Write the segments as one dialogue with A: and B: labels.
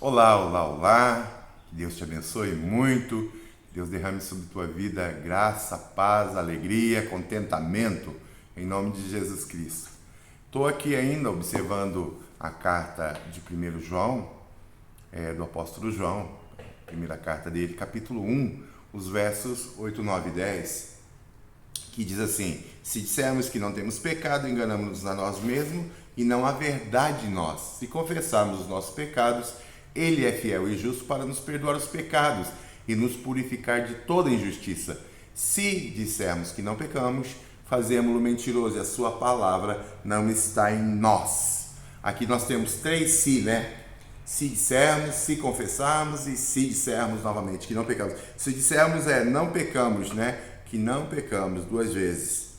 A: Olá, olá, olá. Que Deus te abençoe muito. Que Deus derrame sobre tua vida graça, paz, alegria, contentamento, em nome de Jesus Cristo. Estou aqui ainda observando a carta de 1 João, do apóstolo João, primeira carta dele, capítulo 1, os versos 8, 9 e 10, que diz assim: se dissermos que não temos pecado, enganamos-nos a nós mesmos e não há verdade em nós. Se confessarmos os nossos pecados, Ele é fiel e justo para nos perdoar os pecados e nos purificar de toda injustiça. Se dissermos que não pecamos, fazemos-lo mentiroso e a sua palavra não está em nós. Aqui nós temos 3 se, né? Se dissermos, se confessarmos e se dissermos novamente que não pecamos. Se dissermos não pecamos, né? Que não pecamos 2 vezes.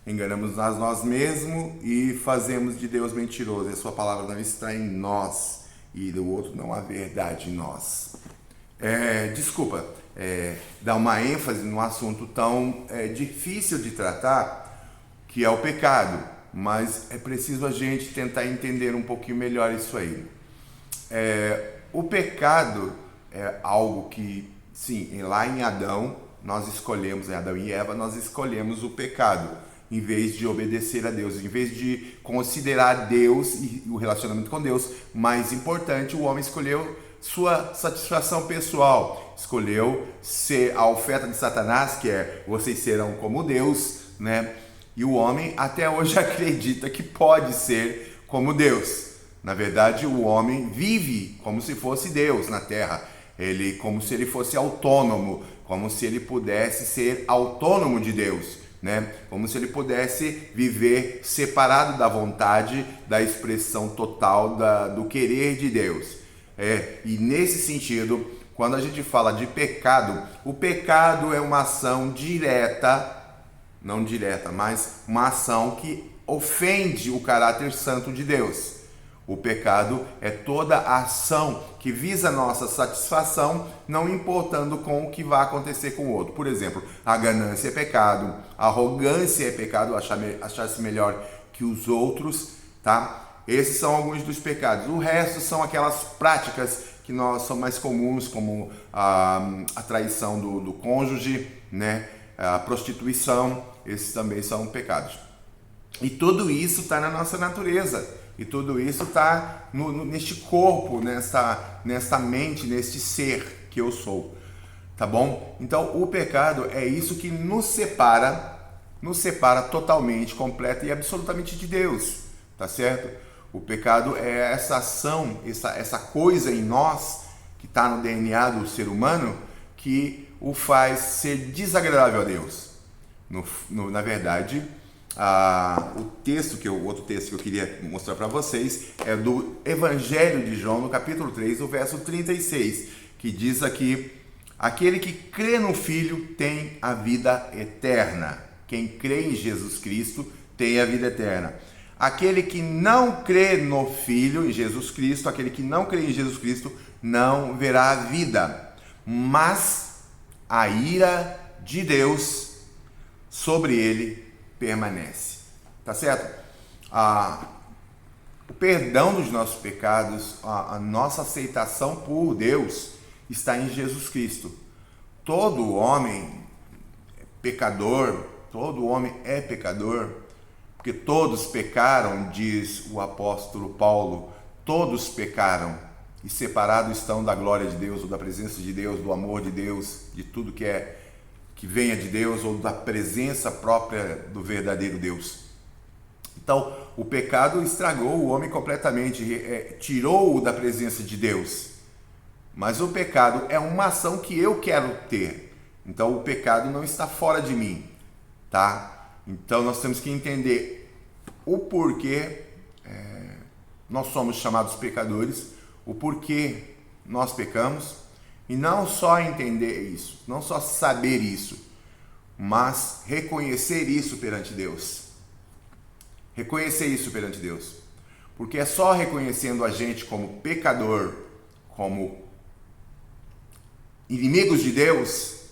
A: Enganamos a nós mesmos e fazemos de Deus mentiroso e a sua palavra não está em nós. E do outro não há verdade em nós. Desculpa, dar uma ênfase num assunto tão difícil de tratar, que é o pecado, mas é preciso a gente tentar entender um pouquinho melhor isso aí. O pecado é algo que, sim, lá em Adão, nós escolhemos, em Adão e Eva, nós escolhemos o pecado, em vez de obedecer a Deus, em vez de considerar Deus e o relacionamento com Deus mais importante, o homem escolheu sua satisfação pessoal, escolheu ser a oferta de Satanás, que é vocês serão como Deus, né? E o homem até hoje acredita que pode ser como Deus. Na verdade, o homem vive como se fosse Deus na terra, como se ele fosse autônomo, como se ele pudesse ser autônomo de Deus, né? Como se ele pudesse viver separado da vontade, da expressão total do querer de Deus. E nesse sentido, quando a gente fala de pecado, o pecado é uma ação direta, não direta, mas uma ação que ofende o caráter santo de Deus. O pecado é toda a ação que visa a nossa satisfação, não importando com o que vai acontecer com o outro. Por exemplo, a ganância é pecado, a arrogância é pecado, achar-se melhor que os outros, tá? Esses são alguns dos pecados. O resto são aquelas práticas que são mais comuns, como a traição do cônjuge, né? A prostituição, esses também são pecados. E tudo isso está na nossa natureza. E tudo isso está neste corpo, nesta mente, neste ser que eu sou, tá bom? Então, o pecado é isso que nos separa totalmente, completa e absolutamente de Deus, tá certo? O pecado é essa ação, essa coisa em nós, que está no DNA do ser humano, que o faz ser desagradável a Deus. Na verdade, outro texto que eu queria mostrar para vocês é do Evangelho de João, no capítulo 3, o verso 36, que diz aqui: aquele que crê no Filho tem a vida eterna. Quem crê em Jesus Cristo tem a vida eterna. Aquele que não crê no Filho, em Jesus Cristo, aquele que não crê em Jesus Cristo, não verá a vida, mas a ira de Deus sobre ele permanece. Tá certo? O perdão dos nossos pecados, a nossa aceitação por Deus está em Jesus Cristo. Todo homem é pecador, porque todos pecaram, diz o apóstolo Paulo. Todos pecaram e separados estão da glória de Deus, ou da presença de Deus, do amor de Deus, de tudo que venha de Deus, ou da presença própria do verdadeiro Deus. Então, o pecado estragou o homem completamente, tirou-o da presença de Deus. Mas o pecado é uma ação que eu quero ter. Então, o pecado não está fora de mim, tá? Então, nós temos que entender o porquê nós somos chamados pecadores, o porquê nós pecamos, e não só entender isso, não só saber isso, mas reconhecer isso perante Deus. Reconhecer isso perante Deus. Porque é só reconhecendo a gente como pecador, como inimigos de Deus,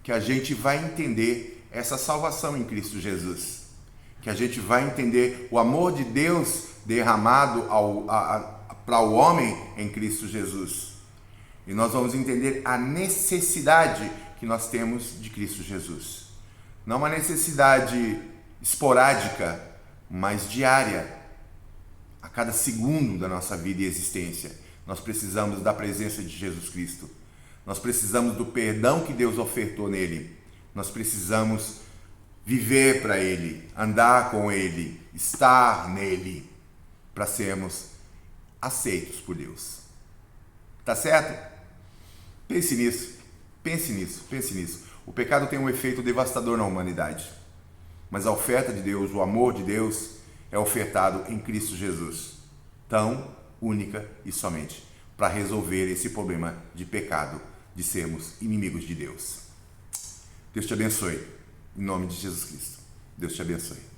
A: que a gente vai entender essa salvação em Cristo Jesus. Que a gente vai entender o amor de Deus derramado para o homem em Cristo Jesus. E nós vamos entender a necessidade que nós temos de Cristo Jesus. Não uma necessidade esporádica, mas diária. A cada segundo da nossa vida e existência, nós precisamos da presença de Jesus Cristo. Nós precisamos do perdão que Deus ofertou nele. Nós precisamos viver para Ele, andar com Ele, estar nele, para sermos aceitos por Deus. Tá certo? Pense nisso, pense nisso, pense nisso. O pecado tem um efeito devastador na humanidade, mas a oferta de Deus, o amor de Deus, é ofertado em Cristo Jesus, tão única e somente para resolver esse problema de pecado, de sermos inimigos de Deus. Deus te abençoe, em nome de Jesus Cristo. Deus te abençoe.